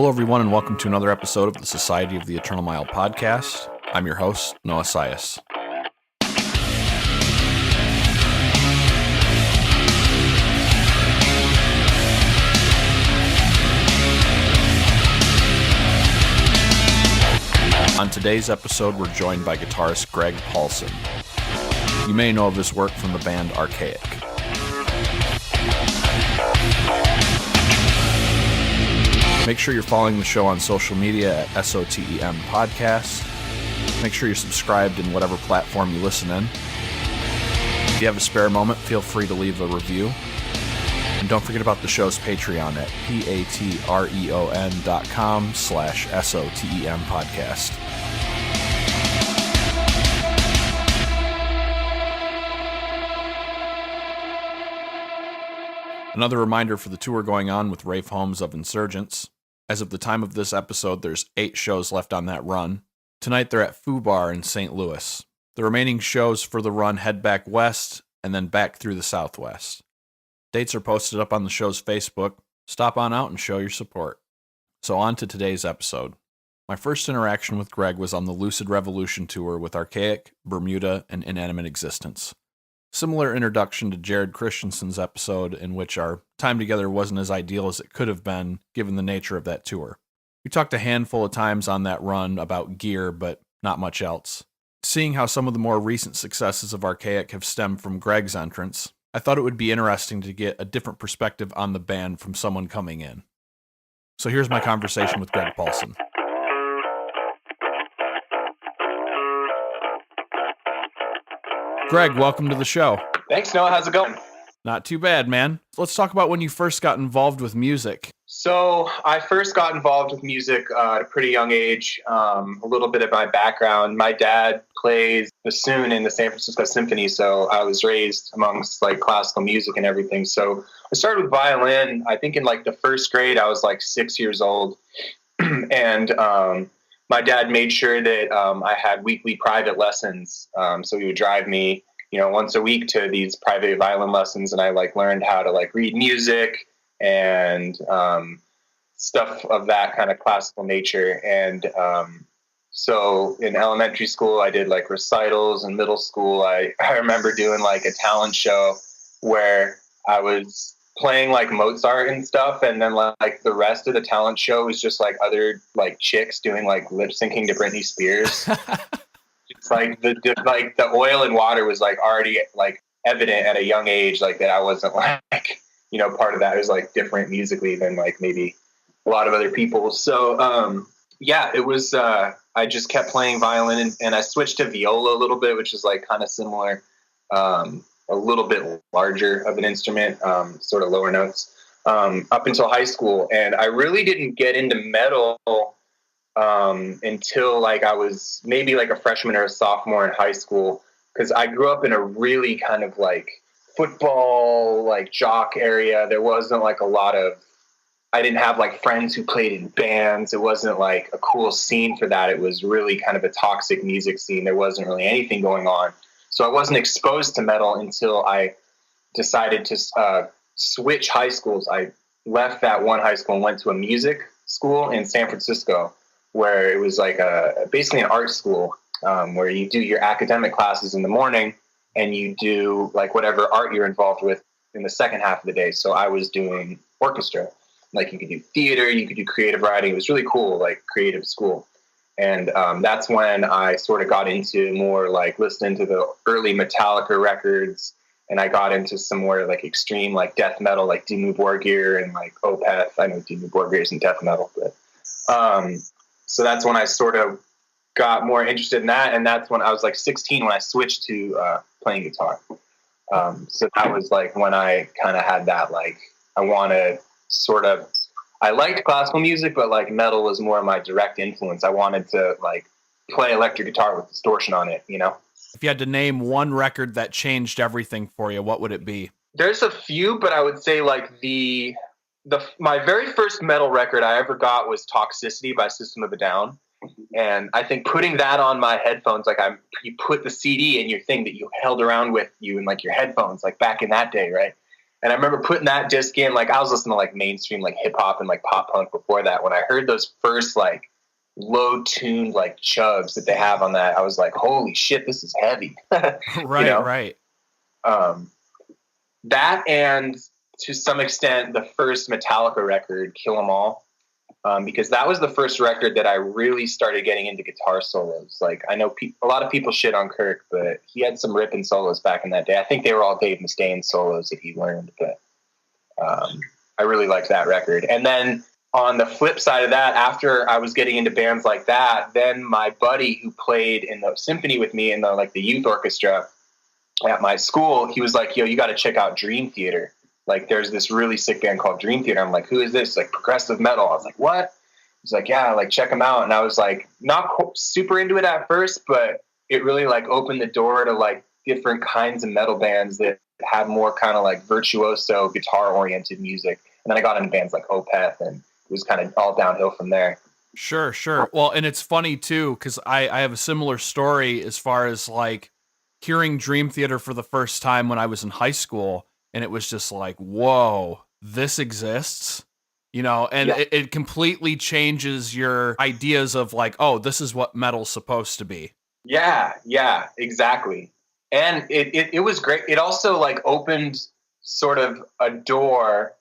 Hello, everyone, and welcome to another episode of the Society of the Eternal Mile podcast. I'm your host, Noah Sias. On today's episode, we're joined by guitarist Greg Paulson. You may know of his work from the band Archaic. Make sure you're following the show on social media at SOTEM Podcast. Make sure you're subscribed in whatever platform you listen in. If you have a spare moment, feel free to leave a review. And don't forget about the show's Patreon at patreon.com/SOTEM Podcast. Another reminder for the tour going on with Rafe Holmes of Insurgents. As of the time of this episode, there's 8 shows left on that run. Tonight they're at Foo Bar in St. Louis. The remaining shows for the run head back west and then back through the southwest. Dates are posted up on the show's Facebook. Stop on out and show your support. So on to today's episode. My first interaction with Greg was on the Lucid Revolution tour with Archaic, Bermuda, and Inanimate Existence. Similar introduction to Jared Christensen's episode, in which our time together wasn't as ideal as it could have been, given the nature of that tour. We talked a handful of times on that run about gear, but not much else. Seeing how some of the more recent successes of Archaic have stemmed from Greg's entrance, I thought it would be interesting to get a different perspective on the band from someone coming in. So here's my conversation with Greg Paulson. Greg, welcome to the show. Thanks, Noah. How's it going? Not too bad, man. Let's talk about when you first got involved with music. So I first got involved with music at a pretty young age. A little bit of my background. My dad plays bassoon in the San Francisco Symphony, so I was raised amongst like classical music and everything. So I started with violin. I think in like the first grade, I was like 6 years old. And my dad made sure that I had weekly private lessons. So he would drive me, once a week to these private violin lessons. And I like learned how to like read music and stuff of that kind of classical nature. And so in elementary school, I did like recitals. In middle school, I remember doing like a talent show where I was playing like Mozart and stuff, and then like the rest of the talent show was just like other like chicks doing like lip syncing to Britney Spears. It's like the oil and water was like already like evident at a young age, like that I wasn't like part of that. It was like different musically than like maybe a lot of other people. So it was I just kept playing violin, and I switched to viola a little bit, which is like kind of similar. A little bit larger of an instrument, sort of lower notes, up until high school. And I really didn't get into metal until like I was maybe like a freshman or a sophomore in high school, because I grew up in a really kind of like football, like jock area. There wasn't like I didn't have like friends who played in bands. It wasn't like a cool scene for that. It was really kind of a toxic music scene. There wasn't really anything going on. So I wasn't exposed to metal until I decided to switch high schools. I left that one high school and went to a music school in San Francisco, where it was like basically an art school where you do your academic classes in the morning and you do like whatever art you're involved with in the second half of the day. So I was doing orchestra. Like you could do theater, you could do creative writing. It was really cool, like creative school. And that's when I sort of got into more like listening to the early Metallica records, and I got into some more like extreme like death metal, like Dimmu Borgir and like Opeth. I know Dimmu Borgir isn't death metal, but so that's when I sort of got more interested in that, and that's when I was like 16 when I switched to playing guitar. So that was like when I kind of had that like I liked classical music, but like metal was more of my direct influence. I wanted to like play electric guitar with distortion on it, If you had to name one record that changed everything for you, what would it be? There's a few, but I would say like my very first metal record I ever got was Toxicity by System of a Down. And I think putting that on my headphones, like you put the CD in your thing that you held around with you in like your headphones, like back in that day, right? And I remember putting that disc in, like I was listening to like mainstream, like hip hop and like pop punk before that. When I heard those first like low tuned like chugs that they have on that, I was like, holy shit, this is heavy. Right, you know? right. That, and to some extent the first Metallica record, Kill 'Em All, because that was the first record that I really started getting into guitar solos. Like I know a lot of people shit on Kirk, but he had some ripping solos back in that day. I think they were all Dave Mustaine solos that he learned, but I really liked that record. And then on the flip side of that, after I was getting into bands like that, then my buddy who played in the symphony with me in the youth orchestra at my school, he was like, yo, you got to check out Dream Theater. Like there's this really sick band called Dream Theater. I'm like, who is this? Like progressive metal. I was like, what? He's like, yeah, like check them out. And I was like, not super into it at first, but it really like opened the door to like different kinds of metal bands that had more kind of like virtuoso guitar oriented music. And then I got into bands like Opeth, and it was kind of all downhill from there. Sure, sure. Well, and it's funny too, because I have a similar story as far as like hearing Dream Theater for the first time when I was in high school, and it was just like, whoa, this exists, you know, and Yeah. it completely changes your ideas of like, oh, this is what metal's supposed to be. Yeah, exactly. And it was great. It also like opened sort of a door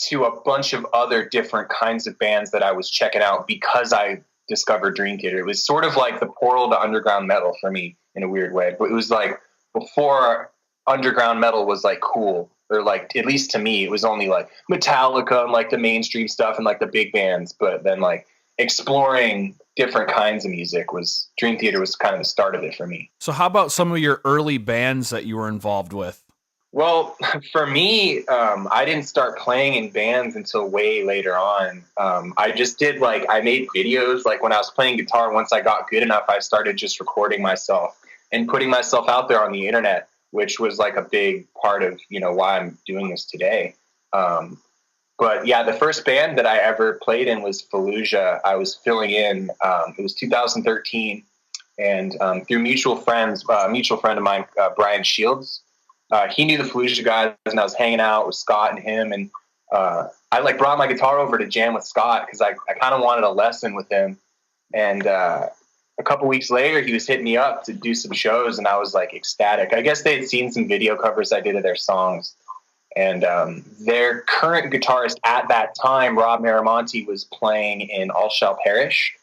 to a bunch of other different kinds of bands that I was checking out because I discovered Dream Theater. It was sort of like the portal to underground metal for me in a weird way. But it was like before underground metal was like cool, or like at least to me, it was only like Metallica and like the mainstream stuff and like the big bands. But then like exploring different kinds of music was Dream Theater was kind of the start of it for me. So how about some of your early bands that you were involved with? Well, for me, I didn't start playing in bands until way later on. I just did like, I made videos. Like when I was playing guitar, once I got good enough, I started just recording myself and putting myself out there on the internet, which was like a big part of, you know, why I'm doing this today. But yeah, the first band that I ever played in was Fallujah. I was filling in, it was 2013. And through mutual friend of mine, Brian Shields, he knew the Fallujah guys, and I was hanging out with Scott and him. And I like brought my guitar over to jam with Scott because I kind of wanted a lesson with him. And a couple weeks later, he was hitting me up to do some shows, and I was like ecstatic. I guess they had seen some video covers I did of their songs. And their current guitarist at that time, Rob Miramonte, was playing in All Shall Perish.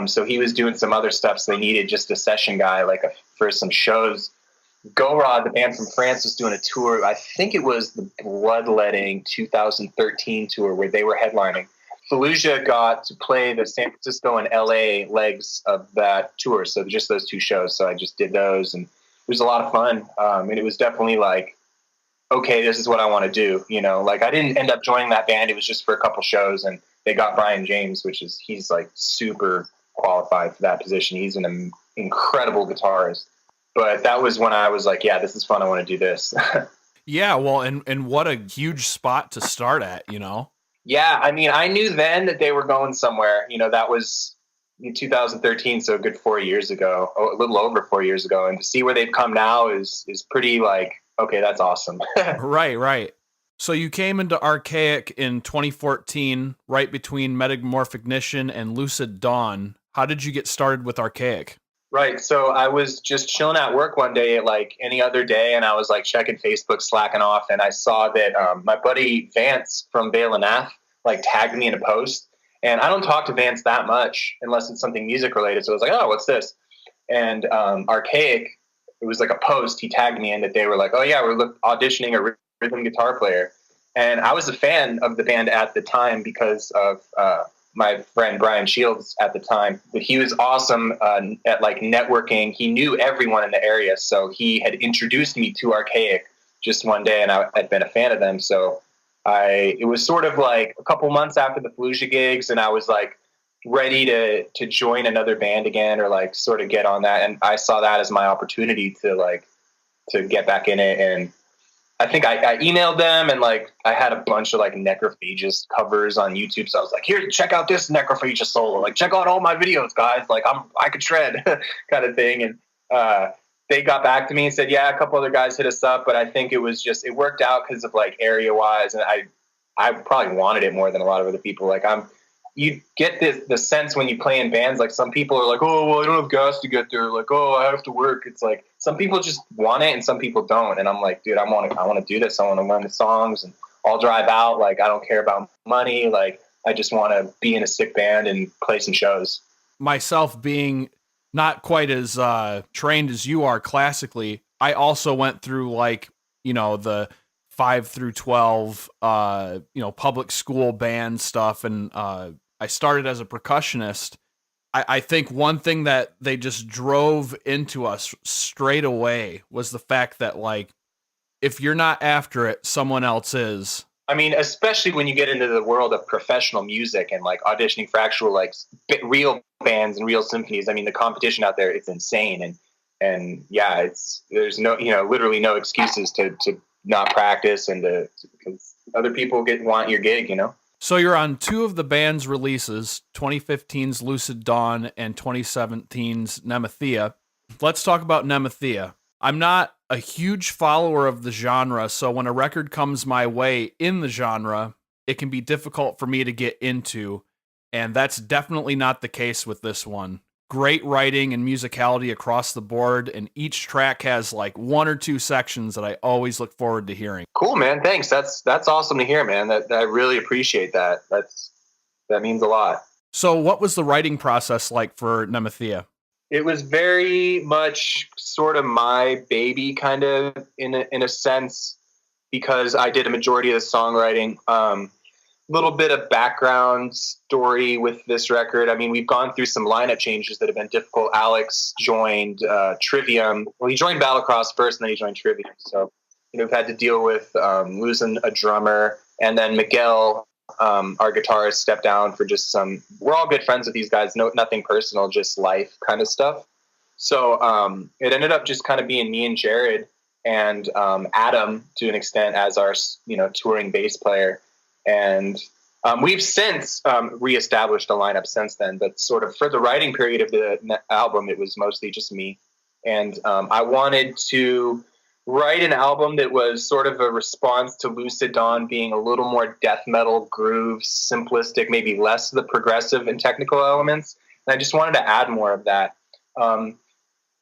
So he was doing some other stuff, so they needed just a session guy for some shows. Go Rod, the band from France, was doing a tour. I think it was the Bloodletting 2013 tour where they were headlining. Fallujah got to play the San Francisco and LA legs of that tour, so just those two shows. So I just did those, and it was a lot of fun. And it was definitely like, okay, this is what I want to do. You know, like I didn't end up joining that band. It was just for a couple shows, and they got Brian James, he's like super qualified for that position. He's an incredible guitarist. But that was when I was like, yeah, this is fun. I want to do this. Yeah, well, and what a huge spot to start at, you know? Yeah, I mean, I knew then that they were going somewhere. You know, that was in 2013, so a good 4 years ago, a little over 4 years ago. And to see where they've come now is pretty like, okay, that's awesome. Right. So you came into Archaic in 2014, right between Metamorphignition and Lucid Dawn. How did you get started with Archaic? Right. So I was just chilling at work one day, like any other day, and I was like checking Facebook, slacking off, and I saw that my buddy Vance from Vale and Nath like tagged me in a post. And I don't talk to Vance that much unless it's something music related. So I was like, oh, what's this? And Archaic, it was like a post he tagged me in that they were like, oh yeah, we're auditioning a rhythm guitar player. And I was a fan of the band at the time because of my friend Brian Shields at the time. But he was awesome at like networking. He knew everyone in the area. So he had introduced me to Archaic just one day, and I had been a fan of them. So it was sort of like a couple months after the Fallujah gigs, and I was like ready to join another band again, or like sort of get on that. And I saw that as my opportunity to get back in it. And I think I emailed them, and like I had a bunch of like Necrophagist covers on YouTube. So I was like, here, check out this Necrophagist solo. Like, check out all my videos, guys. Like I could shred kind of thing. And they got back to me and said, yeah, a couple other guys hit us up, but I think it worked out because of like area wise. And I probably wanted it more than a lot of other people. Like you get the sense when you play in bands, like some people are like, oh, well, I don't have gas to get there. Like, oh, I have to work. It's like some people just want it and some people don't. And I'm like, dude, I want to do this. I want to learn the songs and I'll drive out. Like, I don't care about money. Like, I just want to be in a sick band and play some shows. Myself being not quite as trained as you are classically, I also went through like, the 5 through 12, public school band stuff. And I started as a percussionist. I think one thing that they just drove into us straight away was the fact that, like, if you're not after it, someone else is. I mean, especially when you get into the world of professional music and like auditioning for actual like real bands and real symphonies. I mean, the competition out there, it's insane. And yeah, there's no, literally no excuses to not practice and because other people want your gig, So you're on 2 of the band's releases, 2015's Lucid Dawn and 2017's Nemethiya. Let's talk about Nemethiya. I'm not a huge follower of the genre, so when a record comes my way in the genre, it can be difficult for me to get into, and that's definitely not the case with this one. Great writing and musicality across the board, and each track has like 1 or 2 sections that I always look forward to hearing. Cool, man. Thanks. That's awesome to hear, man. That I really appreciate that. That means a lot. So what was the writing process like for Nemethiya? It was very much sort of my baby, kind of in a sense, because I did a majority of the songwriting. Little bit of background story with this record. I mean, we've gone through some lineup changes that have been difficult. Alex joined Trivium. Well, he joined Battlecross first, and then he joined Trivium. So, we've had to deal with losing a drummer, and then Miguel, our guitarist, stepped down for just we're all good friends with these guys. Nothing personal, just life kind of stuff. So it ended up just kind of being me and Jared and Adam to an extent as our, touring bass player. And we've since reestablished a lineup since then, but sort of for the writing period of the album, it was mostly just me. And I wanted to write an album that was sort of a response to Lucid Dawn being a little more death metal grooves, simplistic, maybe less of the progressive and technical elements. And I just wanted to add more of that. The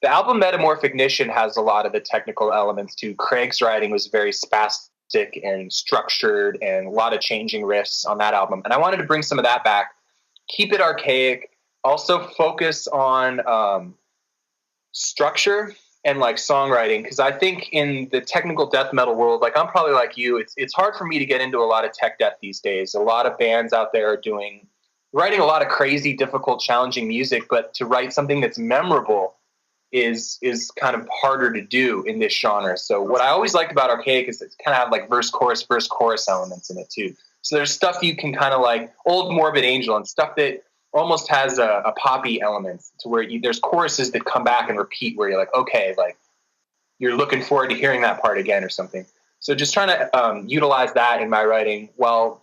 album Metamorphic Ignition has a lot of the technical elements too. Craig's writing was very spastic and structured and a lot of changing riffs on that album. And I wanted to bring some of that back, keep it archaic, also focus on structure and like songwriting, because I think in the technical death metal world, like I'm probably like you, it's hard for me to get into a lot of tech death these days. A lot of bands out there are writing a lot of crazy, difficult, challenging music, but to write something that's memorable is kind of harder to do in this genre. So what I always liked about Archaic is it's kind of have like verse chorus elements in it too. So there's stuff you can kind of like Old Morbid Angel and stuff that almost has a poppy element to where there's choruses that come back and repeat where you're like, okay, like you're looking forward to hearing that part again or something. So just trying to utilize that in my writing while,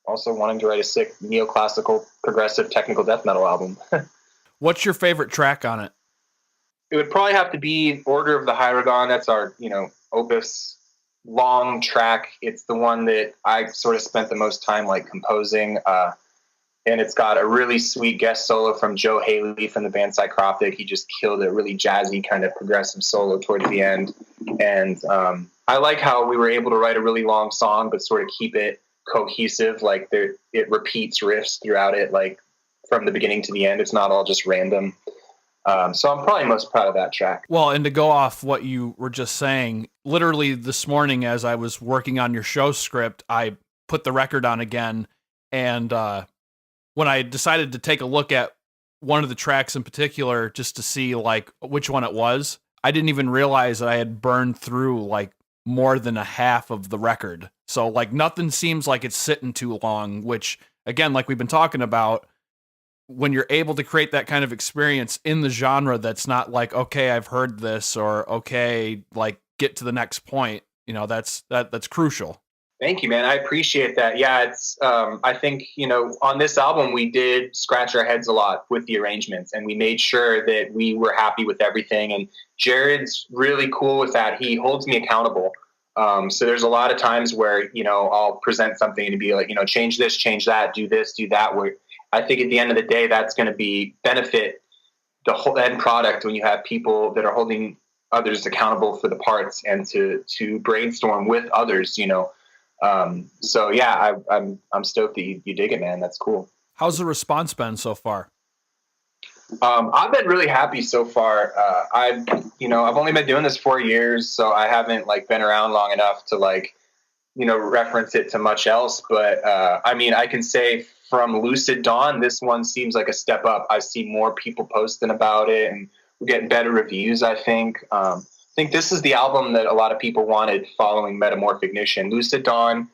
also wanting to write a sick neoclassical progressive technical death metal album. What's your favorite track on it? It would probably have to be Order of the Hierogon. That's our, opus long track. It's the one that I sort of spent the most time like composing. And it's got a really sweet guest solo from Joe Haley from the band Psychroptic. He just killed a really jazzy kind of progressive solo towards the end. And I like how we were able to write a really long song, but sort of keep it cohesive. Like it repeats riffs throughout it, like from the beginning to the end. It's not all just random. So I'm probably most proud of that track. Well, and to go off what you were just saying, literally this morning as I was working on your show script, I put the record on again. And when I decided to take a look at one of the tracks in particular, just to see like which one it was, I didn't even realize that I had burned through like more than a half of the record. So like nothing seems like it's sitting too long, which again, like we've been talking about, when you're able to create that kind of experience in the genre, that's not like, okay, I've heard this, or okay, like get to the next point, that's crucial. Thank you, man. I appreciate that. Yeah, it's. I think on this album we did scratch our heads a lot with the arrangements, and we made sure that we were happy with everything. And Jared's really cool with that. He holds me accountable. So there's a lot of times where I'll present something and be like, change this, change that, do this, do that. Where I think at the end of the day, that's going to be benefit the whole end product when you have people that are holding others accountable for the parts and to brainstorm with others. So yeah, I'm stoked that you dig it, man. That's cool. How's the response been so far? I've been really happy so far. I've only been doing this 4 years, so I haven't been around long enough to reference it to much else. But I mean, I can say from Lucid Dawn, this one seems like a step up. I see more people posting about it, and we're getting better reviews. I think this is the album that a lot of people wanted following Metamorphignition. Lucid Dawn,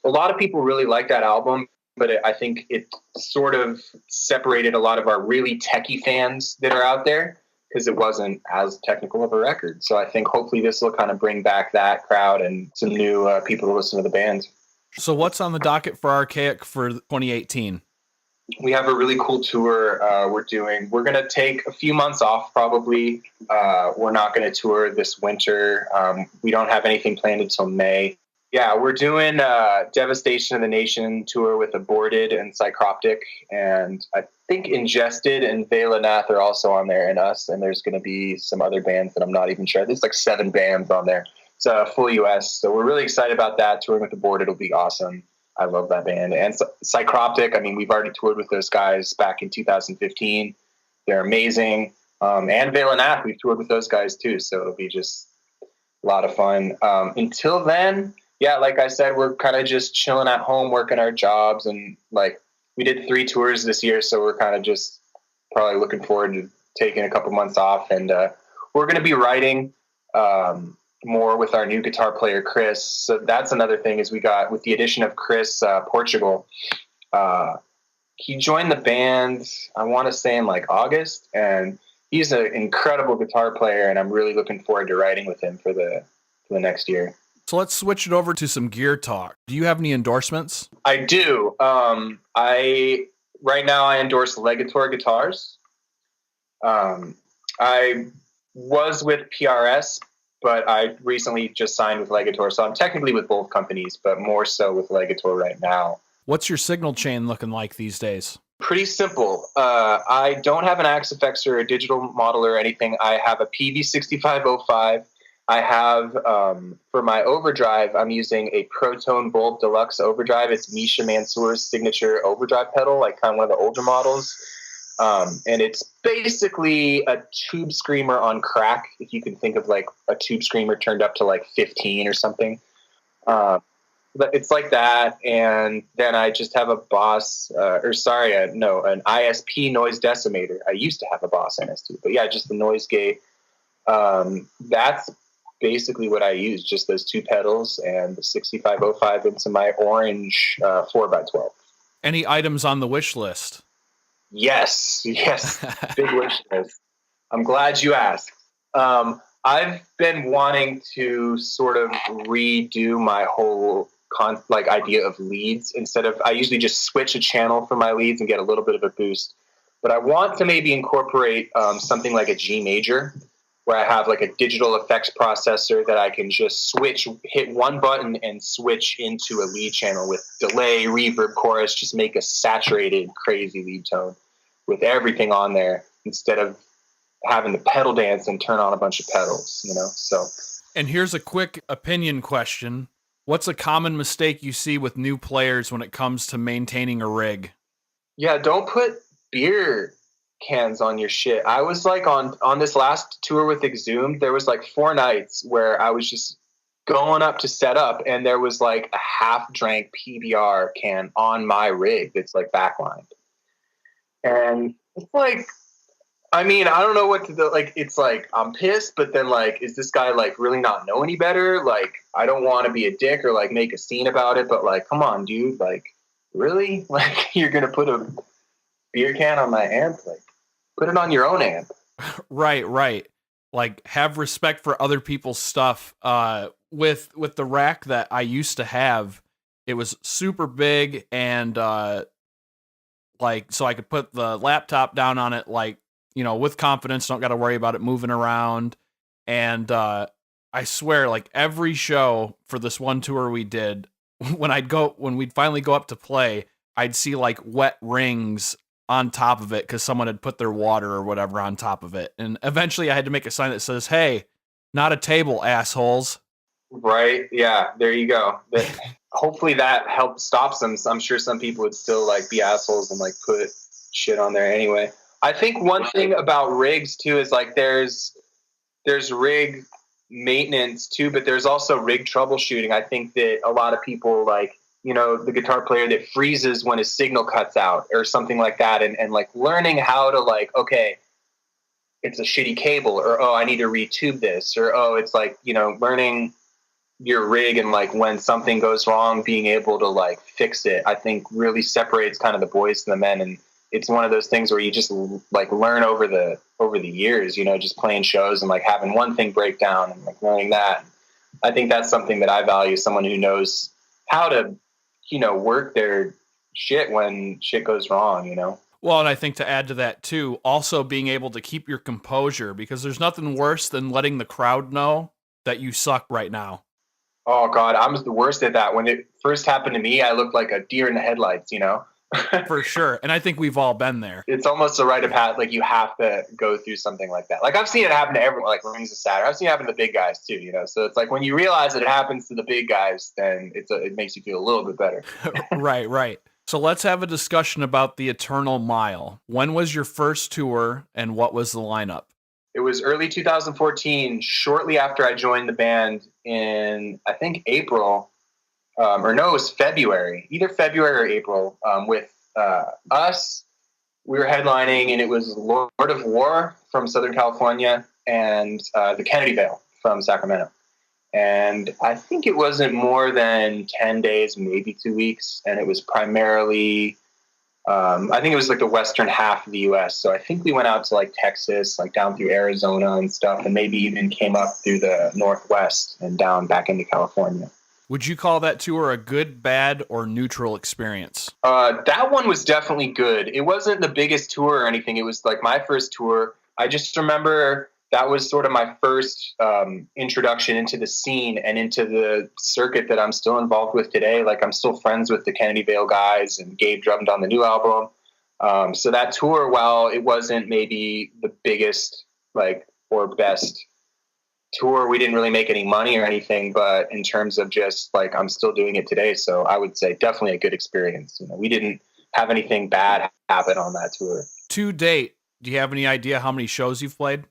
a lot of people really like that album, but I think it sort of separated a lot of our really techie fans that are out there because it wasn't as technical of a record. So I think hopefully this will kind of bring back that crowd and some new people to listen to the band. So what's on the docket for Archaic for 2018? We have a really cool tour we're doing. We're going to take a few months off probably. We're not going to tour this winter. We don't have anything planned until May. Yeah, we're doing Devastation of the Nation tour with Aborted and Psychroptic, and I think Ingested and Valanath are also on there, and us, and there's going to be some other bands that I'm not even sure. There's 7 bands on there. It's full US, so we're really excited about that. Touring with Aborted will be awesome. I love that band. And Psychroptic, I mean, we've already toured with those guys back in 2015. They're amazing. And Valanath, we've toured with those guys too, so it'll be just a lot of fun. Until then, yeah, like I said, we're kind of just chilling at home, working our jobs, and we did 3 tours this year, so we're kind of just probably looking forward to taking a couple months off. And we're going to be writing more with our new guitar player, Chris. So that's another thing is we got, with the addition of Chris Portugal, he joined the band, I want to say in August, and he's an incredible guitar player, and I'm really looking forward to writing with him for the next year. So let's switch it over to some gear talk. Do you have any endorsements? I do. Right now I endorse Legator guitars. I was with PRS, but I recently just signed with Legator. So I'm technically with both companies, but more so with Legator right now. What's your signal chain looking like these days? Pretty simple. I don't have an Axe-Fx or a digital model or anything. I have a PV6505. I have, for my overdrive, I'm using a Proton Bolt Deluxe overdrive. It's Misha Mansour's signature overdrive pedal, kind of one of the older models. And it's basically a tube screamer on crack, if you can think of a tube screamer turned up to 15 or something. But it's like that. And then I just have a Boss, an ISP noise decimator. I used to have a Boss NS2, but yeah, just the noise gate. That's basically what I use, just those 2 pedals and the 6505 into my orange 4x12. Any items on the wish list? Yes, big wish list. I'm glad you asked. I've been wanting to sort of redo my whole idea of leads. Instead of, I usually just switch a channel for my leads and get a little bit of a boost. But I want to maybe incorporate something like a G major, where I have a digital effects processor that I can just hit one button and switch into a lead channel with delay, reverb, chorus, just make a saturated, crazy lead tone with everything on there instead of having to pedal dance and turn on a bunch of pedals, so. And here's a quick opinion question. What's a common mistake you see with new players when it comes to maintaining a rig? Yeah, don't put beer cans on your shit. I was on this last tour with Exhumed, there was 4 nights where I was just going up to set up and there was a half drank PBR can on my rig that's backlined. And it's I mean, I don't know what to do. It's I'm pissed, but then is this guy really not know any better? I don't want to be a dick or make a scene about it, but come on, dude, really? You're gonna put a beer can on my amp? Put it on your own amp. Right. Have respect for other people's stuff. with the rack that I used to have, it was super big and like so I could put the laptop down on it like, with confidence, don't got to worry about it moving around. And I swear, like every show for this one tour we did, when we'd finally go up to play, I'd see like wet rings on top of it because someone had put their water or whatever on top of it. And eventually I had to make a sign that says, "Hey, not a table, assholes." Right. Yeah. There you go. Hopefully that helped stop some. I'm sure some people would still like be assholes and like put shit on there anyway. I think one thing about rigs too is like there's rig maintenance too, but there's also rig troubleshooting. I think that a lot of people like, the guitar player that freezes when his signal cuts out or something like that. And like learning how to like, okay, it's a shitty cable, or, oh, I need to retube this, or, oh, it's like, learning your rig and like when something goes wrong, being able to like fix it, I think really separates kind of the boys from the men. And it's one of those things where you just like learn over the years, just playing shows and like having one thing break down and like learning that. I think that's something that I value, someone who knows how to, work their shit when shit goes wrong, Well, and I think to add to that too, also being able to keep your composure, because there's nothing worse than letting the crowd know that you suck right now. Oh God, I was the worst at that. When it first happened to me, I looked like a deer in the headlights, For sure. And I think we've all been there. It's almost a rite of passage. Like you have to go through something like that. Like I've seen it happen to everyone, like Rings of Saturn. I've seen it happen to the big guys too, So it's like when you realize that it happens to the big guys, then it makes you feel a little bit better. Right. So let's have a discussion about the Eternal Mile. When was your first tour and what was the lineup? It was early 2014, shortly after I joined the band in, I think, April, it was February, either February or April, with us. We were headlining, and it was Lord of War from Southern California and the Kennedy Vale from Sacramento. And I think it wasn't more than 10 days, maybe 2 weeks. And it was primarily, I think it was like the western half of the U.S. So I think we went out to like Texas, like down through Arizona and stuff, and maybe even came up through the Northwest and down back into California. Would you call that tour a good, bad, or neutral experience? That one was definitely good. It wasn't the biggest tour or anything. It was like my first tour. I just remember that was sort of my first introduction into the scene and into the circuit that I'm still involved with today. Like I'm still friends with the Kennedy Vale guys, and Gabe drummed on the new album. So that tour, while it wasn't maybe the biggest like or best tour, we didn't really make any money or anything, but in terms of just like I'm still doing it today. So I would say definitely a good experience. We didn't have anything bad happen on that tour. To date, do you have any idea how many shows you've played?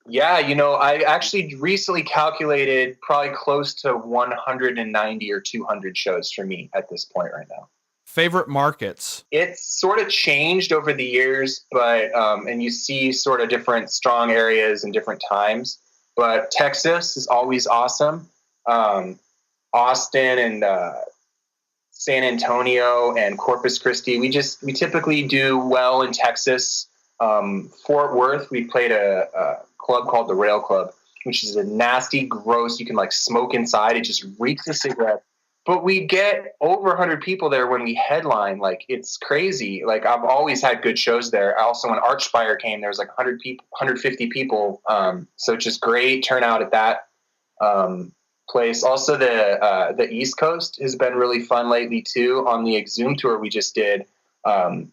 Yeah, I actually recently calculated probably close to 190 or 200 shows for me at this point right now. Favorite markets? It's sort of changed over the years, but and you see sort of different strong areas and different times. But Texas is always awesome. Austin and San Antonio and Corpus Christi. We typically do well in Texas. Fort Worth, we played a club called the Rail Club, which is a nasty, gross, you can like smoke inside. It just reeks of cigarette. But we get over 100 people there when we headline. Like it's crazy. Like I've always had good shows there. Also when Archfire came, there was like 100 people, 150 people. So just great turnout at that place. Also the East Coast has been really fun lately too. On the Exhumed tour we just did,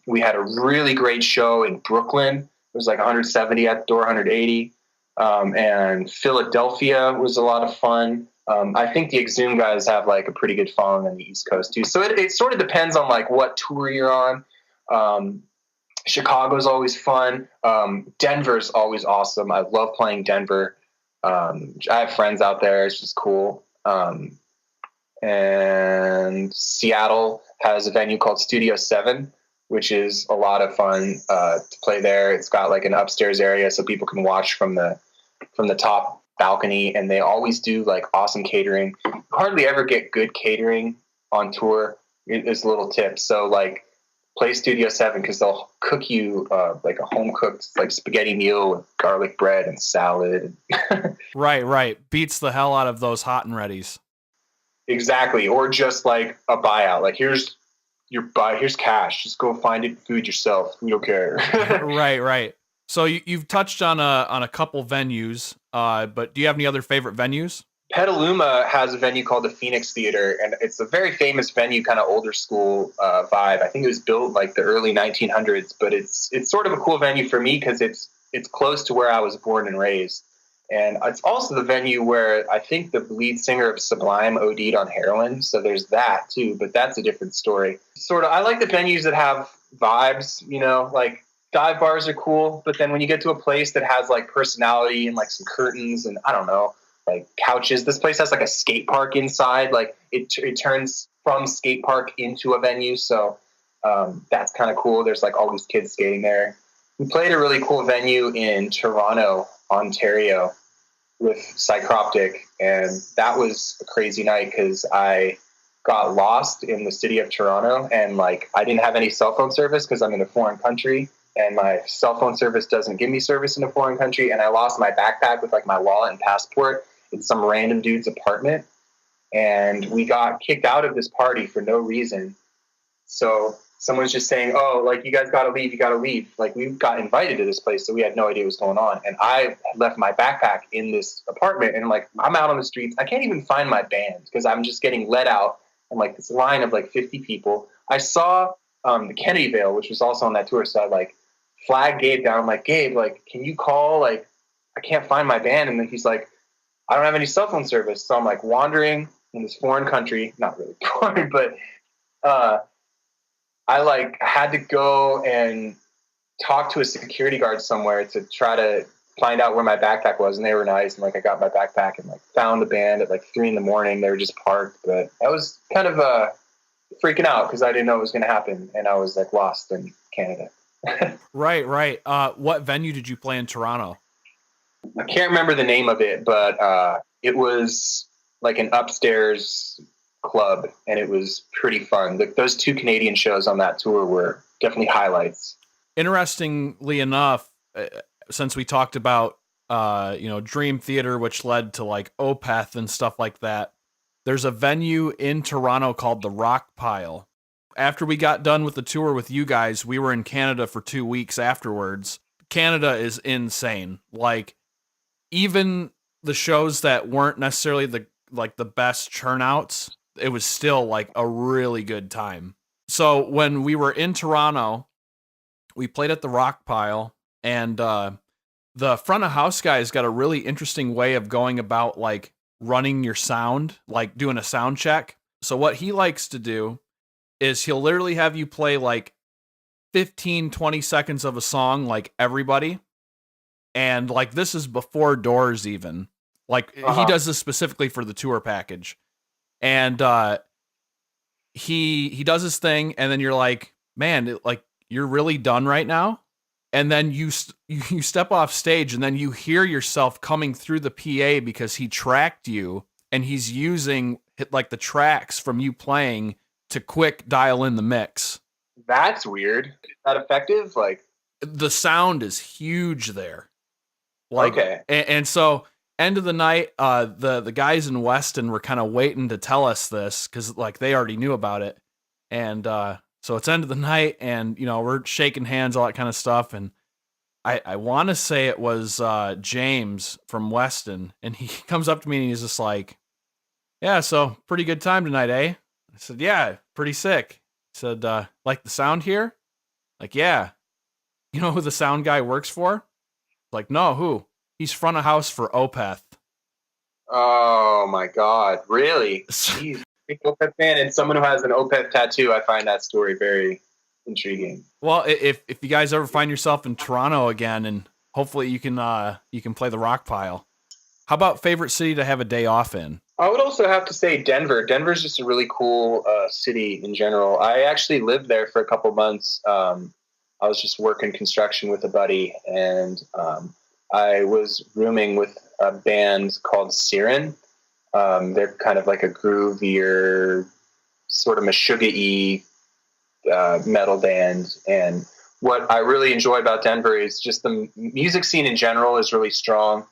we had a really great show in Brooklyn. It was like 170 at the door, 180. And Philadelphia was a lot of fun. I think the Exhumed guys have like a pretty good following on the East Coast too. So it sort of depends on like what tour you're on. Chicago's always fun. Denver's always awesome. I love playing Denver. I have friends out there. It's just cool. And Seattle has a venue called Studio 7, which is a lot of fun to play there. It's got like an upstairs area so people can watch from the top balcony, and they always do like awesome catering. You hardly ever get good catering on tour. It's a little tip. So like play Studio 7 because they'll cook you like a home cooked like spaghetti meal with garlic bread and salad. Right. Beats the hell out of those hot and readies. Exactly. Or just like a buyout. Like here's here's cash. Just go find food yourself. We don't care. Right. So you've touched on a couple venues, but do you have any other favorite venues? Petaluma has a venue called the Phoenix Theater, and it's a very famous venue, kind of older school vibe. I think it was built like the early 1900s, but it's sort of a cool venue for me because it's close to where I was born and raised. And it's also the venue where I think the lead singer of Sublime OD'd on heroin. So there's that too, but that's a different story. I like the venues that have vibes, like dive bars are cool. But then when you get to a place that has like personality and like some curtains and I don't know, like couches, this place has like a skate park inside. Like it turns from skate park into a venue. So that's kind of cool. There's like all these kids skating there. We played a really cool venue in Toronto, Ontario with Psychroptic, and that was a crazy night because I got lost in the city of Toronto, and like I didn't have any cell phone service because I'm in a foreign country, and my cell phone service doesn't give me service in a foreign country, and I lost my backpack with like my wallet and passport in some random dude's apartment, and we got kicked out of this party for no reason. So someone's just saying, oh, like, you guys got to leave. Like, we got invited to this place, so we had no idea what was going on. And I left my backpack in this apartment, and, like, I'm out on the streets. I can't even find my band because I'm just getting let out in, like, this line of, like, 50 people. I saw the Kennedyvale, which was also on that tour, so I, like, flagged Gabe down. I'm like, Gabe, like, can you call? Like, I can't find my band. And then he's like, I don't have any cell phone service. So I'm, like, wandering in this foreign country. Not really foreign, but I like had to go and talk to a security guard somewhere to try to find out where my backpack was. And they were nice. And like, I got my backpack and like found the band at like 3 a.m. They were just parked, but I was kind of freaking out because I didn't know it was going to happen. And I was like lost in Canada. Right. What venue did you play in Toronto? I can't remember the name of it, but it was like an upstairs club, and it was pretty fun. Those 2 Canadian shows on that tour were definitely highlights. Interestingly enough, since we talked about Dream Theater, which led to like Opeth and stuff like that, there's a venue in Toronto called the Rock Pile. After we got done with the tour with you guys, we were in Canada for 2 weeks afterwards. Canada is insane. Like, even the shows that weren't necessarily the best churnouts, it was still like a really good time. So when we were in Toronto, we played at the Rock Pile, and the front of house guys got a really interesting way of going about like running your sound, like doing a sound check. So what he likes to do is he'll literally have you play like 15, 20 seconds of a song, like everybody. And like, this is before doors even. Like, he does this specifically for the tour package. And he does his thing, and then you're like, man, like, you're really done right now? And then you step off stage, and then you hear yourself coming through the PA because he tracked you, and he's using like the tracks from you playing to quick dial in the mix. That's weird. Is that effective? Like, the sound is huge there. Like, okay. And so end of the night, the guys in Weston were kind of waiting to tell us this because like they already knew about it. And so it's end of the night, and we're shaking hands, all that kind of stuff. And I want to say it was James from Weston, and he comes up to me and he's just like, yeah, so pretty good time tonight, eh? I said, yeah, pretty sick. He said, like the sound here? Like, yeah. You know who the sound guy works for? Like, no, who? He's front of house for Opeth. Oh my God. Really? Jeez. Big Opeth fan, and someone who has an Opeth tattoo. I find that story very intriguing. Well, if you guys ever find yourself in Toronto again, and hopefully you can play the Rock Pile. How about favorite city to have a day off in? I would also have to say Denver. Denver's just a really cool city in general. I actually lived there for a couple months. I was just working construction with a buddy, and I was rooming with a band called Siren. They're kind of like a groovier, sort of Meshuggah-y metal band. And what I really enjoy about Denver is just the music scene in general is really strong.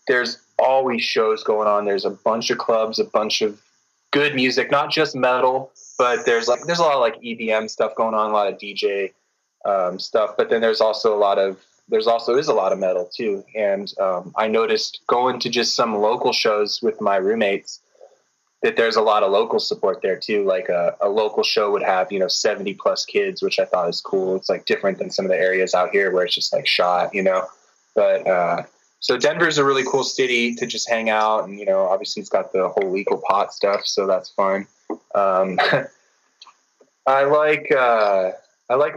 There's always shows going on. There's a bunch of clubs, a bunch of good music, not just metal, but there's a lot of like EDM stuff going on, a lot of DJ stuff. But then there's also a lot of metal too. And I noticed going to just some local shows with my roommates that there's a lot of local support there too. Like a local show would have, 70 plus kids, which I thought was cool. It's like different than some of the areas out here where it's just like shot, but, so Denver's a really cool city to just hang out. And, obviously it's got the whole legal pot stuff. So that's fun. I like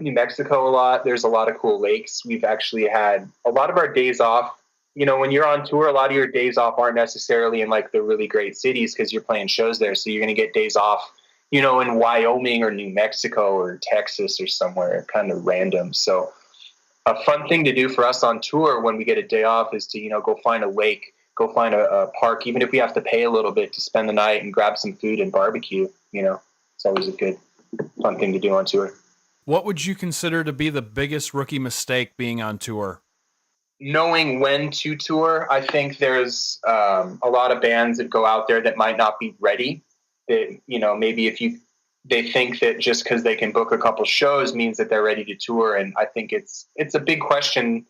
New Mexico a lot. There's a lot of cool lakes. We've actually had a lot of our days off. When you're on tour, a lot of your days off aren't necessarily in like the really great cities because you're playing shows there. So you're going to get days off, in Wyoming or New Mexico or Texas or somewhere kind of random. So a fun thing to do for us on tour when we get a day off is to, go find a lake, go find a park, even if we have to pay a little bit to spend the night and grab some food and barbecue. It's always a good, fun thing to do on tour. What would you consider to be the biggest rookie mistake being on tour? Knowing when to tour. I think there's a lot of bands that go out there that might not be ready. That, maybe they think that just because they can book a couple shows means that they're ready to tour. And I think it's a big question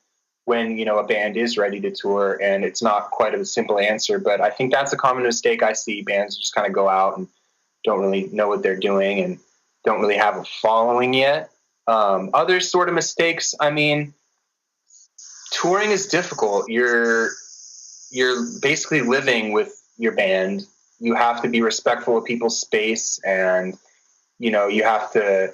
when, a band is ready to tour, and it's not quite a simple answer. But I think that's a common mistake I see. Bands just kind of go out and don't really know what they're doing and don't really have a following yet. Other sort of mistakes, touring is difficult. You're basically living with your band. You have to be respectful of people's space, and you have to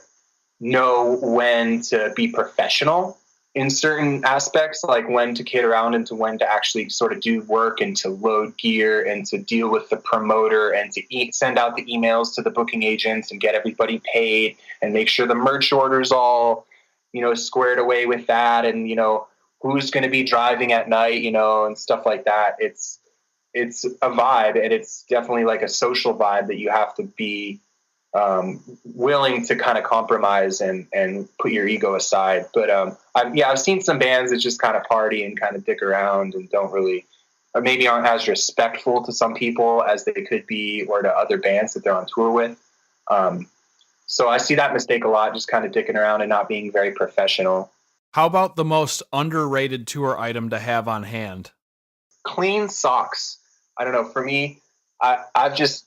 know when to be professional in certain aspects, like when to kid around and to when to actually sort of do work and to load gear and to deal with the promoter and to send out the emails to the booking agents and get everybody paid and make sure the merch orders all, squared away with that. And, who's going to be driving at night, and stuff like that. It's a vibe, and it's definitely like a social vibe that you have to be willing to kind of compromise and put your ego aside. But I've seen some bands that just kind of party and kind of dick around and don't really, or maybe aren't as respectful to some people as they could be, or to other bands that they're on tour with. So I see that mistake a lot, just kind of dicking around and not being very professional. How about the most underrated tour item to have on hand? Clean socks. I don't know. For me, I've just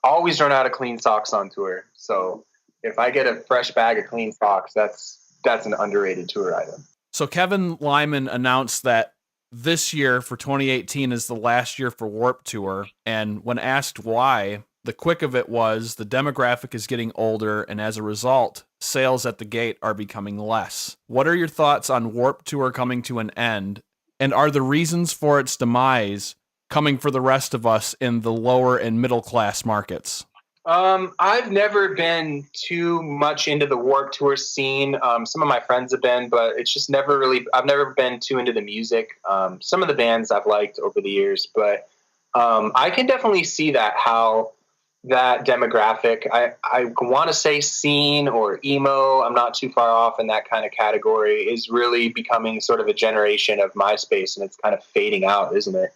always run out of clean socks on tour. So if I get a fresh bag of clean socks, that's an underrated tour item. So Kevin Lyman announced that this year for 2018 is the last year for Warped Tour. And when asked why, the quick of it was the demographic is getting older, and as a result, sales at the gate are becoming less. What are your thoughts on Warped Tour coming to an end? And are the reasons for its demise coming for the rest of us in the lower and middle class markets? I've never been too much into the Warped Tour scene. Some of my friends have been, but it's just I've never been too into the music. Some of the bands I've liked over the years, but I can definitely see how that demographic, I want to say scene or emo, I'm not too far off in that kind of category, is really becoming sort of a generation of MySpace, and it's kind of fading out, isn't it?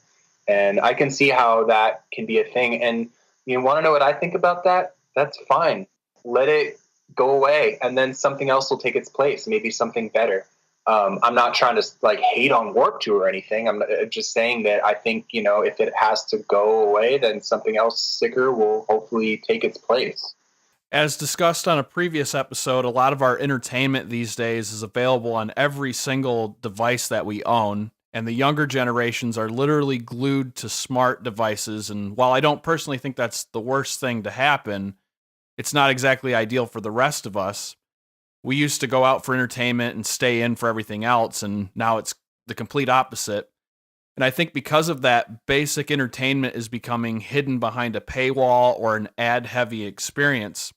And I can see how that can be a thing. And you want to know what I think about that? That's fine. Let it go away, and then something else will take its place, maybe something better. I'm not trying to hate on Warped Tour or anything. I'm just saying that I think, if it has to go away, then something else sicker will hopefully take its place. As discussed on a previous episode, a lot of our entertainment these days is available on every single device that we own, and the younger generations are literally glued to smart devices. And while I don't personally think that's the worst thing to happen, it's not exactly ideal for the rest of us. We used to go out for entertainment and stay in for everything else, and now it's the complete opposite. And I think because of that, basic entertainment is becoming hidden behind a paywall or an ad-heavy experience.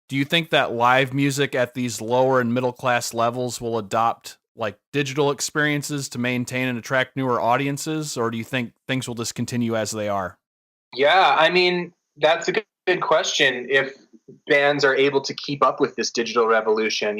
Do you think that live music at these lower and middle-class levels will adopt digital experiences to maintain and attract newer audiences, or do you think things will just continue as they are? Yeah, that's a good question. If bands are able to keep up with this digital revolution.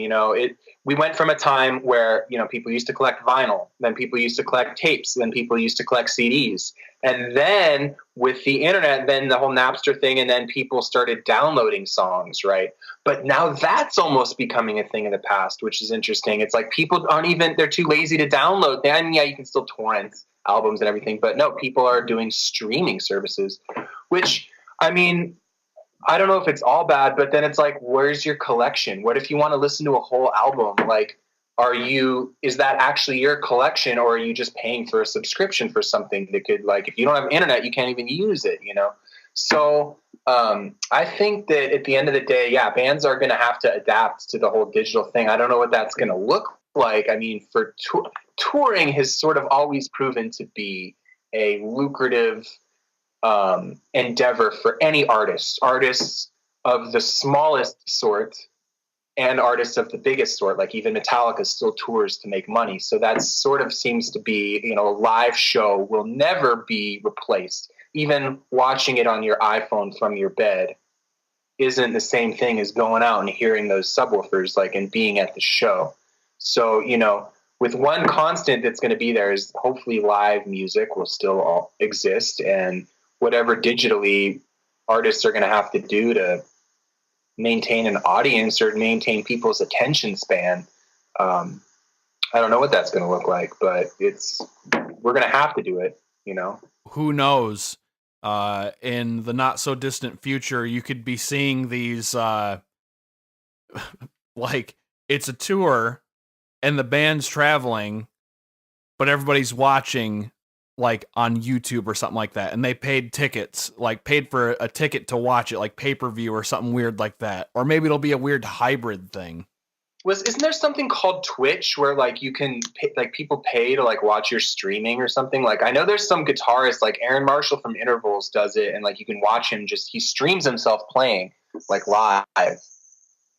We went from a time where, people used to collect vinyl, then people used to collect tapes, then people used to collect CDs. And then with the internet, then the whole Napster thing, and then people started downloading songs, right? But now that's almost becoming a thing of the past, which is interesting. It's like people they're too lazy to download. I mean, yeah, you can still torrent albums and everything, but no, people are doing streaming services, which, I mean, I don't know if it's all bad, but then it's like, where's your collection? What if you want to listen to a whole album? Like, is that actually your collection, or are you just paying for a subscription for something that could, like, if you don't have internet, you can't even use it, So I think that at the end of the day, yeah, bands are going to have to adapt to the whole digital thing. I don't know what that's going to look like. I mean, for touring has sort of always proven to be a lucrative endeavor for any artists of the smallest sort and artists of the biggest sort. Like even Metallica still tours to make money. So that sort of seems to be, a live show will never be replaced. Even watching it on your iPhone from your bed isn't the same thing as going out and hearing those subwoofers, like, and being at the show. So, with one constant that's going to be there is hopefully live music will still exist, and whatever digitally artists are going to have to do to maintain an audience or maintain people's attention span. I don't know what that's going to look like, but we're going to have to do it, Who knows? In the not so distant future, you could be seeing these, like, it's a tour and the band's traveling, but everybody's watching, like, on YouTube or something like that. And they paid for a ticket to watch it, like pay-per-view or something weird like that. Or maybe it'll be a weird hybrid thing. Isn't there something called Twitch where, like, you can pay, like, people pay to, like, watch your streaming or something? Like, I know there's some guitarist, like Aaron Marshall from Intervals does it, and, like, you can watch him he streams himself playing, like, live.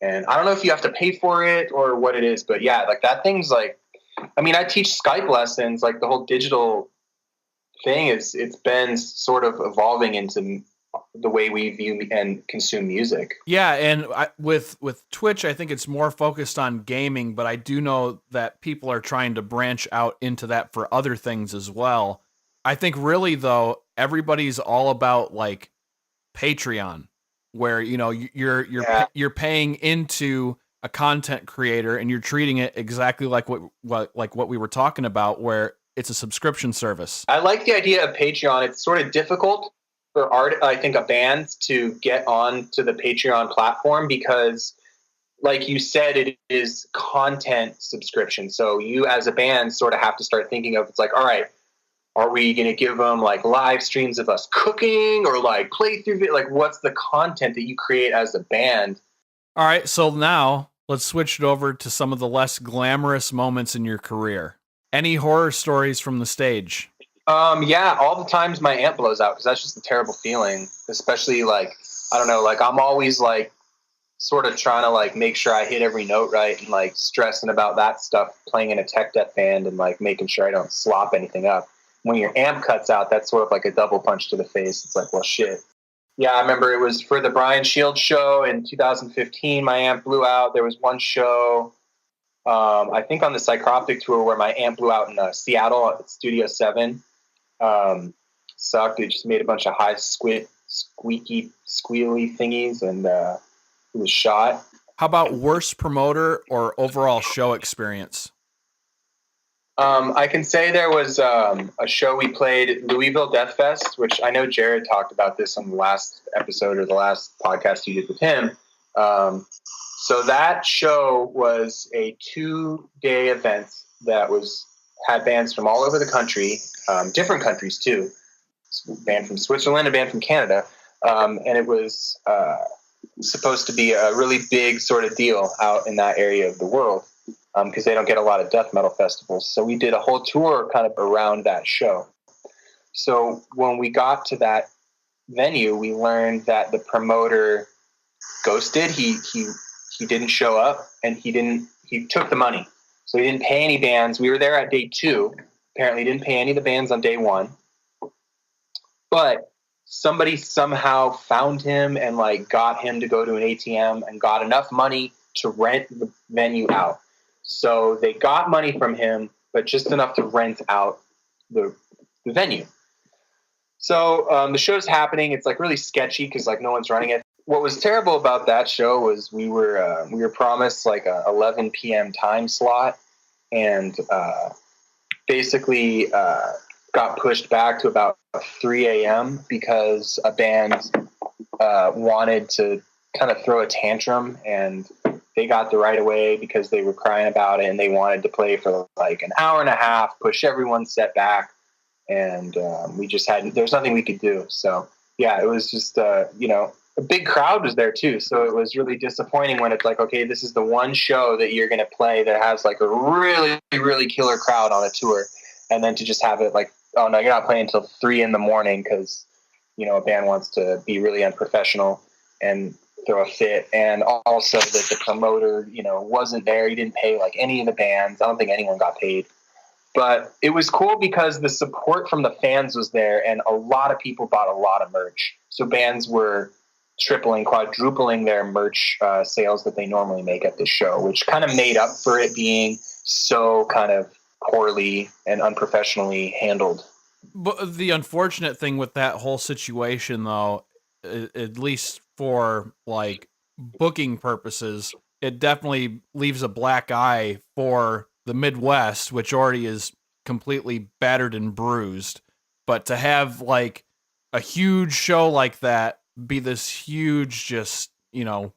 And I don't know if you have to pay for it or what it is, but yeah, like, that thing's like, I mean, I teach Skype lessons, like, the whole digital thing it's been sort of evolving into the way we view and consume music. Yeah, and with Twitch, I think it's more focused on gaming, but I do know that people are trying to branch out into that for other things as well. I think really, though, everybody's all about, like, Patreon, where, you're paying into a content creator and you're treating it exactly like what we were talking about, where it's a subscription service. I like the idea of Patreon. It's sort of difficult for I think, a band to get on to the Patreon platform because, like you said, it is content subscription. So you as a band sort of have to start thinking of, it's like, all right, are we going to give them, like, live streams of us cooking or, like, playthrough? Like, what's the content that you create as a band? All right, so now let's switch it over to some of the less glamorous moments in your career. Any horror stories from the stage? Yeah, all the times my amp blows out, because that's just a terrible feeling. Especially, like, I don't know, like, I'm always, like, sort of trying to, like, make sure I hit every note right and, like, stressing about that stuff, playing in a tech death band and, like, making sure I don't slop anything up. When your amp cuts out, that's sort of like a double punch to the face. It's like, well, shit. Yeah, I remember it was for the Brian Shields show in 2015. My amp blew out. There was one show, I think on the Psychroptic tour, where my amp blew out in Seattle at Studio 7. Sucked. It just made a bunch of high squeaky, squealy thingies, and it was shot. How about worst promoter or overall show experience? I can say there was a show we played at Louisville Death Fest, which I know Jared talked about this on the last episode or the last podcast you did with him. So that show was a 2-day event that had bands from all over the country, different countries too. A band from Switzerland, a band from Canada, and it was supposed to be a really big sort of deal out in that area of the world. Because they don't get a lot of death metal festivals. So we did a whole tour kind of around that show. So when we got to that venue, we learned that the promoter ghosted. He didn't show up, and he took the money. So he didn't pay any bands. We were there at day 2. Apparently he didn't pay any of the bands on day 1. But somebody somehow found him and like got him to go to an ATM and got enough money to rent the venue out. So they got money from him, but just enough to rent out the venue. So the show's happening. It's like really sketchy because like no one's running it. What was terrible about that show was we were promised like a 11 p.m. time slot, and basically got pushed back to about 3 a.m. because a band wanted to kind of throw a tantrum, and they got the right of way because they were crying about it and they wanted to play for like an hour and a half, push everyone's set back, and we just there's nothing we could do. So yeah, it was just a big crowd was there too, so it was really disappointing when it's like, okay, this is the one show that you're going to play that has like a really, really killer crowd on a tour, and then to just have it like, oh no, you're not playing until 3 a.m. because a band wants to be really unprofessional and throw a fit, and also that the promoter wasn't there. He didn't pay like any of the bands. I don't think anyone got paid, but it was cool because the support from the fans was there, and a lot of people bought a lot of merch. So bands were tripling, quadrupling their merch sales that they normally make at this show, which kind of made up for it being so kind of poorly and unprofessionally handled. But the unfortunate thing with that whole situation, though, at least for like booking purposes, it definitely leaves a black eye for the Midwest, which already is completely battered and bruised. But to have like a huge show like that be this huge, just,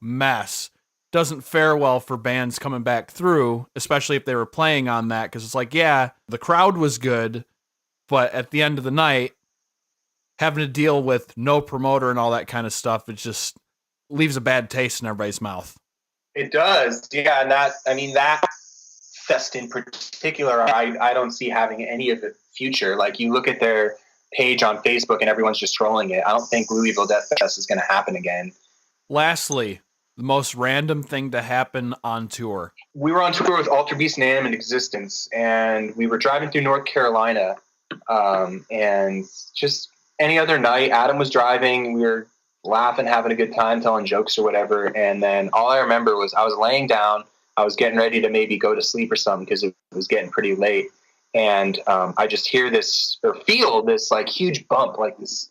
mess doesn't fare well for bands coming back through, especially if they were playing on that. Because it's like, yeah, the crowd was good, but at the end of the night, having to deal with no promoter and all that kind of stuff, it just leaves a bad taste in everybody's mouth. It does. Yeah. And that fest in particular, I don't see having any of the future. Like you look at their page on Facebook and everyone's just trolling it. I don't think Louisville Death Fest is going to happen again. Lastly, the most random thing to happen on tour. We were on tour with Alter Beast and Animate Existence, and we were driving through North Carolina, and just any other night, Adam was driving, we were laughing, having a good time, telling jokes or whatever, and then all I remember was I was laying down, I was getting ready to maybe go to sleep or something because it was getting pretty late, and I just hear this or feel this like huge bump, like this,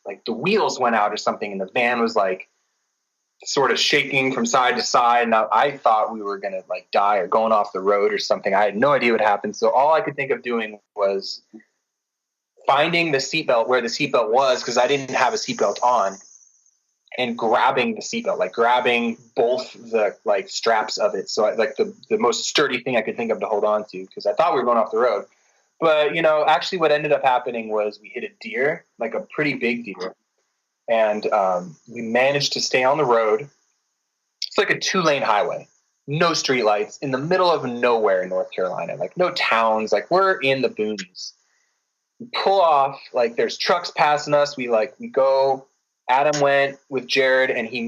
like the wheels went out or something, and the van was like sort of shaking from side to side, and I thought we were gonna like die or going off the road or something. I had no idea what happened, so all I could think of doing was finding the seatbelt where the seatbelt was, because I didn't have a seatbelt on, and grabbing the seatbelt, like grabbing both the like straps of it. So like the most sturdy thing I could think of to hold on to, because I thought we were going off the road. But actually what ended up happening was we hit a deer, like a pretty big deer. And we managed to stay on the road. It's like a 2-lane highway, no streetlights, in the middle of nowhere in North Carolina, like no towns, like we're in the boonies. We pull off, like there's trucks passing us. We go. Adam went with Jared, and they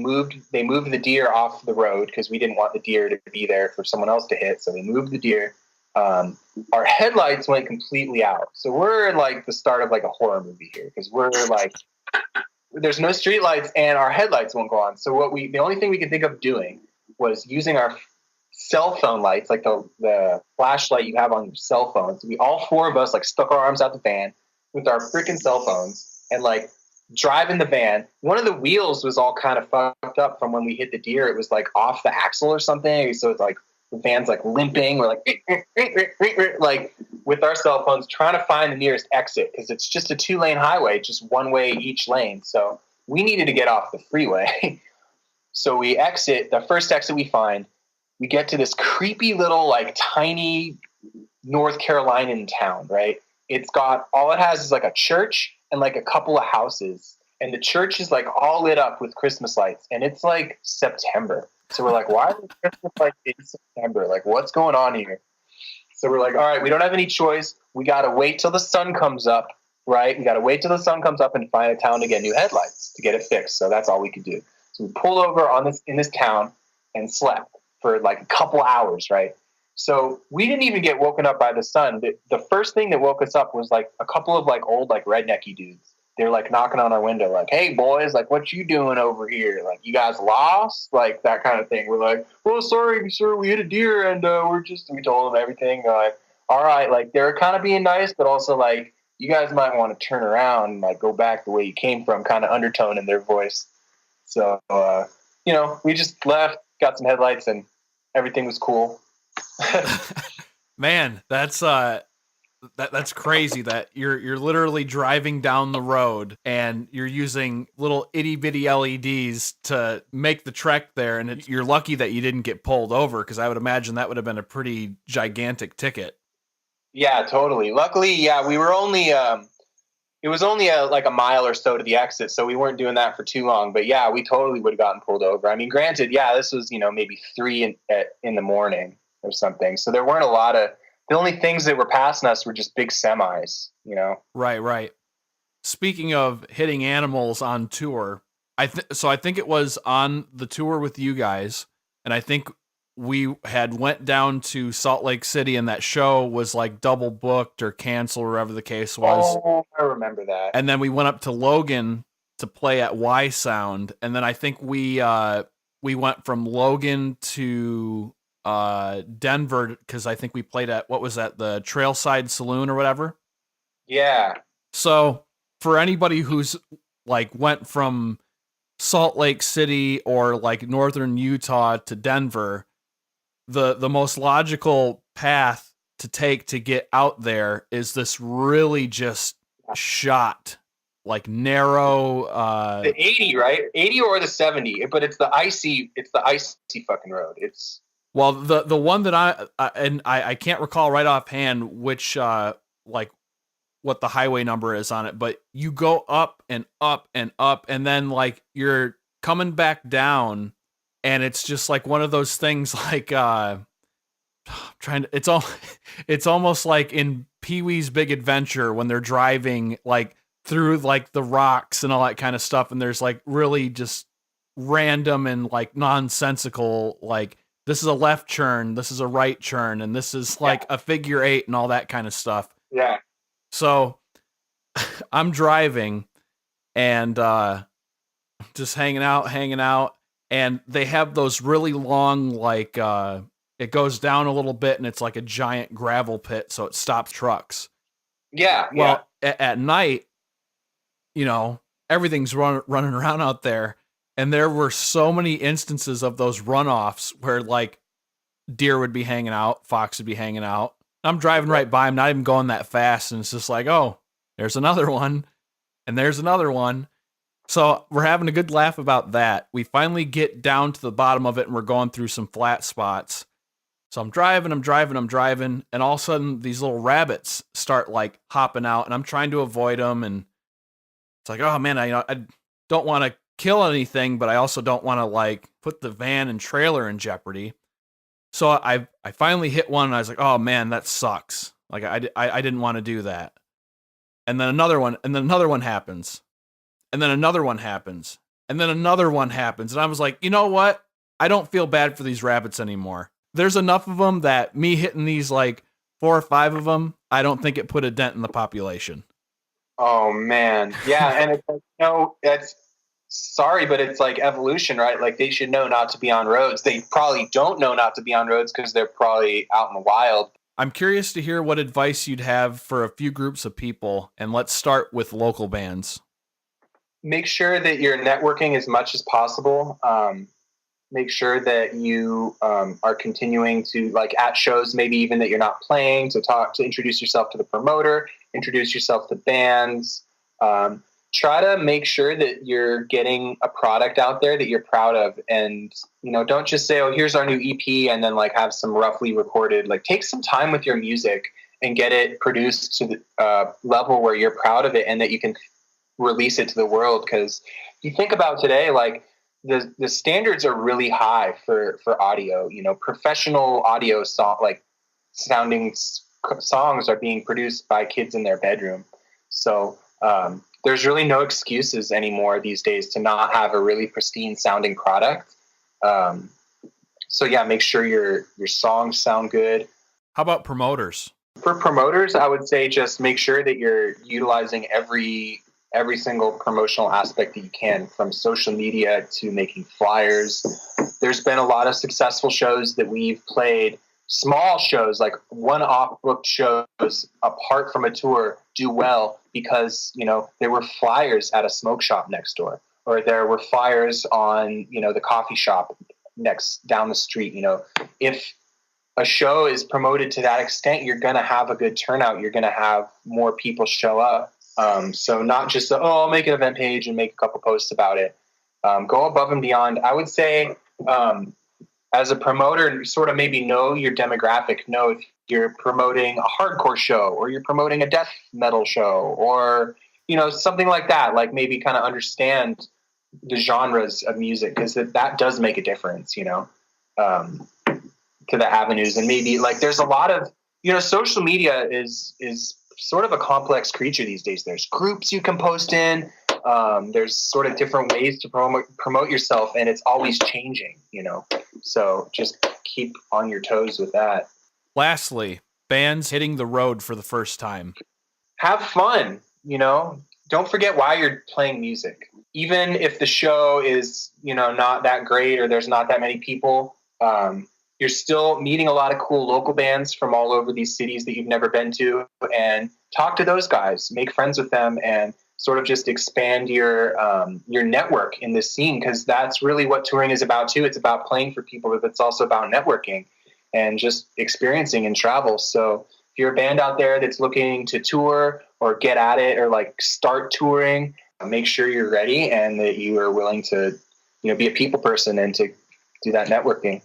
moved the deer off the road because we didn't want the deer to be there for someone else to hit. So we moved the deer. Our headlights went completely out. So we're in like the start of like a horror movie here, because we're like, there's no street lights and our headlights won't go on. So the only thing we could think of doing was using our cell phone lights, like the flashlight you have on your cell phone. So all 4 of us like stuck our arms out the van with our freaking cell phones and like driving the van. One of the wheels was all kind of fucked up from when we hit the deer. It was like off the axle or something. So it's like the van's like limping. We're like with our cell phones trying to find the nearest exit, because it's just a 2-lane highway, just one way each lane. So we needed to get off the freeway. So we exit, the first exit we find, we get to this creepy little like tiny North Carolinian town, right? It's got, all it has is like a church and like a couple of houses. And the church is like all lit up with Christmas lights. And it's like September. So we're like, why are the Christmas lights in September? Like, what's going on here? So we're like, all right, we don't have any choice. We got to wait till the sun comes up, right? We got to wait till the sun comes up and find a town to get new headlights to get it fixed. So that's all we could do. So we pulled over in this town and slept for like a couple hours, right? So we didn't even get woken up by the sun. The first thing that woke us up was like a couple of like old like rednecky dudes they're like knocking on our window, like, "Hey boys, like, what you doing over here? Like, you guys lost?" Like that kind of thing. We're like, "Well, sorry, sir, we hit a deer, and we told them everything." They're like, "All right," like they're kind of being nice, but also like, "You guys might want to turn around and like go back the way you came from," kind of undertone in their voice. So we just left, got some headlights, and everything was cool. Man, that's that's crazy that you're literally driving down the road and you're using little itty bitty LEDs to make the trek there, and you're lucky that you didn't get pulled over, because I would imagine that would have been a pretty gigantic ticket. Yeah, totally. Luckily, yeah, we were only it was only like a mile or so to the exit, so we weren't doing that for too long. But yeah, we totally would have gotten pulled over. I mean, granted, yeah, this was maybe 3 in the morning or something, so there weren't a lot of. The only things that were passing us were just big semis, Right. Speaking of hitting animals on tour, I think it was on the tour with you guys, and I think we had went down to Salt Lake City, and that show was like double booked or canceled, or whatever the case was. Oh, I remember that. And then we went up to Logan to play at Y Sound, and then I think we went from Logan to Denver, because I think we played at, what was that, the Trailside Saloon or whatever. Yeah. So for anybody who's like went from Salt Lake City or like northern Utah to Denver, the most logical path to take to get out there is this really just shot, like narrow the 80, right? 80 or the 70, but it's the icy fucking road. It's well, the one that I can't recall right offhand which like what the highway number is on it, but you go up and up and up, and then like you're coming back down, and it's just like one of those things like it's almost like in Pee-wee's Big Adventure when they're driving like through like the rocks and all that kind of stuff, and there's like really just random and like nonsensical, like this is a left turn, this is a right turn, and this is like a figure 8 and all that kind of stuff. Yeah. So I'm driving and just hanging out, and they have those really long, like it goes down a little bit and it's like a giant gravel pit, so it stops trucks. Yeah. Well, at night, everything's running around out there, and there were so many instances of those runoffs where like deer would be hanging out, fox would be hanging out. I'm driving right by, I'm not even going that fast, and it's just like, oh, there's another one, and there's another one. So we're having a good laugh about that. We finally get down to the bottom of it, and we're going through some flat spots. So I'm driving, and all of a sudden these little rabbits start like hopping out, and I'm trying to avoid them, and it's like, oh man, I don't want to kill anything, but I also don't want to like put the van and trailer in jeopardy. So I finally hit one, and I was like, oh man, that sucks. Like I didn't want to do that. And then another one happens. And then another one happens. And then another one happens. And I was like, you know what? I don't feel bad for these rabbits anymore. There's enough of them that me hitting these like 4 or 5 of them, I don't think it put a dent in the population. Oh man. Yeah. And it's like, that's sorry, but it's like evolution, right? Like they should know not to be on roads. They probably don't know not to be on roads because they're probably out in the wild. I'm curious to hear what advice you'd have for a few groups of people, and let's start with local bands. Make sure that you're networking as much as possible. Make sure that you are continuing to, like, at shows, maybe even that you're not playing, to introduce yourself to the promoter, introduce yourself to bands. Try to make sure that you're getting a product out there that you're proud of, and don't just say, oh, here's our new EP, and then like have some roughly recorded. Like, take some time with your music and get it produced to the level where you're proud of it and that you can release it to the world. Because you think about today, like the standards are really high for audio. Professional audio sounding songs are being produced by kids in their bedroom. So there's really no excuses anymore these days to not have a really pristine sounding product. So yeah, make sure your songs sound good. How about promoters? For promoters, I would say just make sure that you're utilizing every every single promotional aspect that you can, from social media to making flyers. There's been a lot of successful shows that we've played, small shows, like one-off booked shows apart from a tour, do well because, there were flyers at a smoke shop next door, or there were flyers on, the coffee shop next down the street. If a show is promoted to that extent, you're going to have a good turnout. You're going to have more people show up. So not just, I'll make an event page and make a couple posts about it. Go above and beyond. I would say, as a promoter, sort of maybe know your demographic. Know if you're promoting a hardcore show or you're promoting a death metal show or, something like that. Like maybe kind of understand the genres of music, because that does make a difference, to the avenues. And maybe like there's a lot of, social media is sort of a complex creature these days. There's groups you can post in. There's sort of different ways to promote yourself, and it's always changing, so just keep on your toes with that. Lastly, bands hitting the road for the first time. Have fun, don't forget why you're playing music. Even if the show is, not that great or there's not that many people, you're still meeting a lot of cool local bands from all over these cities that you've never been to, and talk to those guys, make friends with them, and sort of just expand your network in this scene, because that's really what touring is about too. It's about playing for people, but it's also about networking and just experiencing and travel. So if you're a band out there that's looking to tour or get at it or like start touring, make sure you're ready and that you are willing to, be a people person and to do that networking.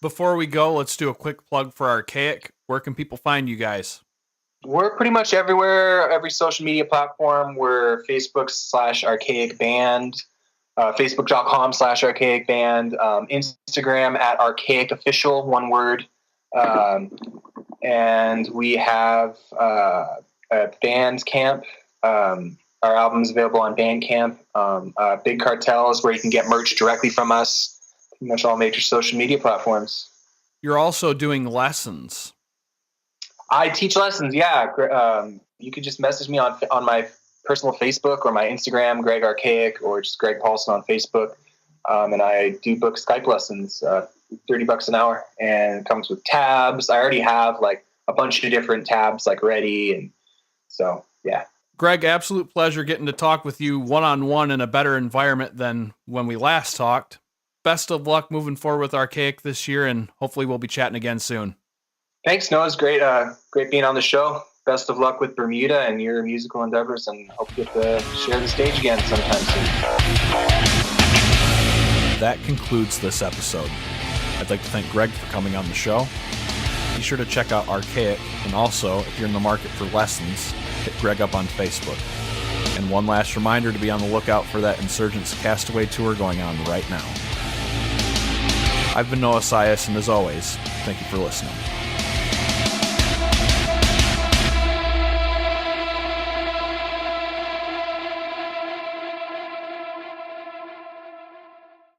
Before we go, let's do a quick plug for Archaic. Where can people find you guys? We're pretty much everywhere, every social media platform. We're Facebook/Archaic Band, Facebook.com/Archaic Band, Instagram @Archaic Official, one word. And we have a Bandcamp. Our album's available on Bandcamp. Big Cartel is where you can get merch directly from us. Pretty much all major social media platforms. You're also doing lessons. I teach lessons, yeah. You could just message me on my personal Facebook or my Instagram, Greg Archaic, or just Greg Paulson on Facebook. And I do book Skype lessons, $30 an hour, and it comes with tabs. I already have like a bunch of different tabs like ready, and so yeah. Greg, absolute pleasure getting to talk with you one-on-one in a better environment than when we last talked. Best of luck moving forward with Archaic this year, and hopefully we'll be chatting again soon. Thanks, Noah. It's great, great being on the show. Best of luck with Bermuda and your musical endeavors, and hope you get to share the stage again sometime soon. That concludes this episode. I'd like to thank Greg for coming on the show. Be sure to check out Archaic, and also, if you're in the market for lessons, hit Greg up on Facebook. And one last reminder to be on the lookout for that Insurgents Castaway tour going on right now. I've been Noah Sias, and as always, thank you for listening.